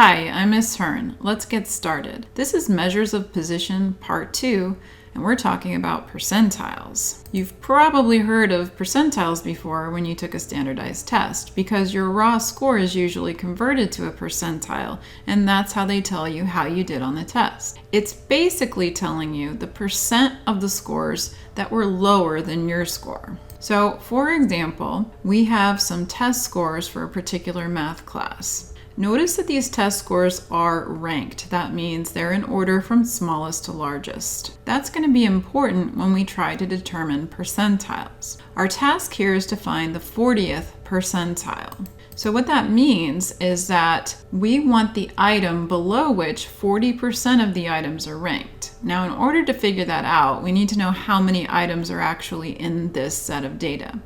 Hi, I'm Miss Hearn. Let's get started. This is Measures of Position Part 2, and we're talking about percentiles. You've probably heard of percentiles before when you took a standardized test, because your raw score is usually converted to a percentile, and that's how they tell you how you did on the test. It's basically telling you the percent of the scores that were lower than your score. So, for example, we have some test scores for a particular math class. Notice that these test scores are ranked. That means they're in order from smallest to largest. That's going to be important when we try to determine percentiles. Our task here is to find the 40th percentile. So what that means is that we want the item below which 40% of the items are ranked. Now, in order to figure that out, we need to know how many items are actually in this set of data.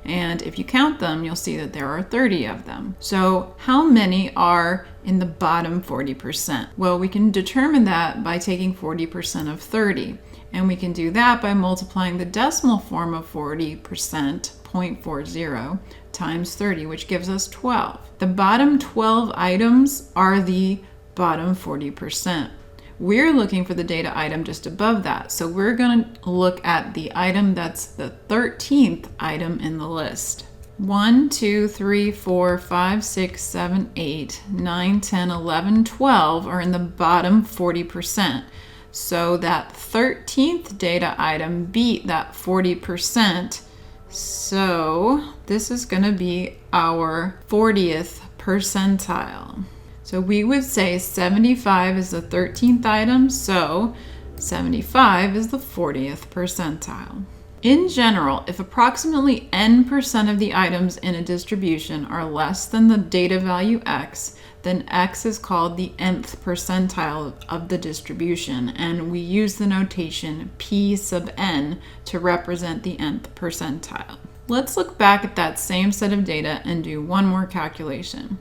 And if you count them, you'll see that there are 30 of them. So how many are in the bottom 40%? Well, we can determine that by taking 40% of 30. And we can do that by multiplying the decimal form of 40%, 0.40, times 30, which gives us 12. The bottom 12 items are the bottom 40%. We're looking for the data item just above that. So we're going to look at the item that's the 13th item in the list. 1, 2, 3, 4, 5, 6, 7, 8, 9, 10, 11, 12 are in the bottom 40%. So that 13th data item beat that 40%. So this is going to be our 40th percentile. So we would say 75 is the 13th item, so 75 is the 40th percentile. In general, if approximately n% of the items in a distribution are less than the data value x, then x is called the nth percentile of the distribution, and we use the notation p sub n to represent the nth percentile. Let's look back at that same set of data and do one more calculation.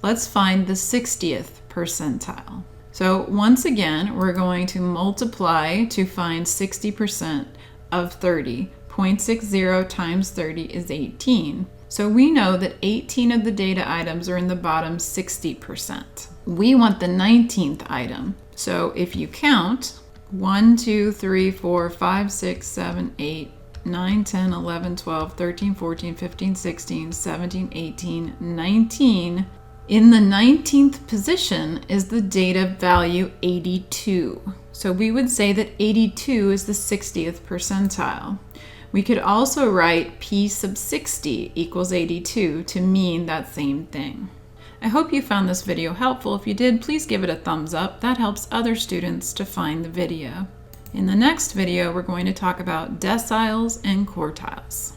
Let's find the 60th percentile. So once again, we're going to multiply to find 60% of 30. 0.60 times 30 is 18. So we know that 18 of the data items are in the bottom 60%. We want the 19th item. So if you count 1, 2, 3, 4, 5, 6, 7, 8, 9, 10, 11, 12, 13, 14, 15, 16, 17, 18, 19. In the 19th position is the data value 82. So we would say that 82 is the 60th percentile. We could also write p sub 60 equals 82 to mean that same thing. I hope you found this video helpful. If you did, please give it a thumbs up. That helps other students to find the video. In the next video, we're going to talk about deciles and quartiles.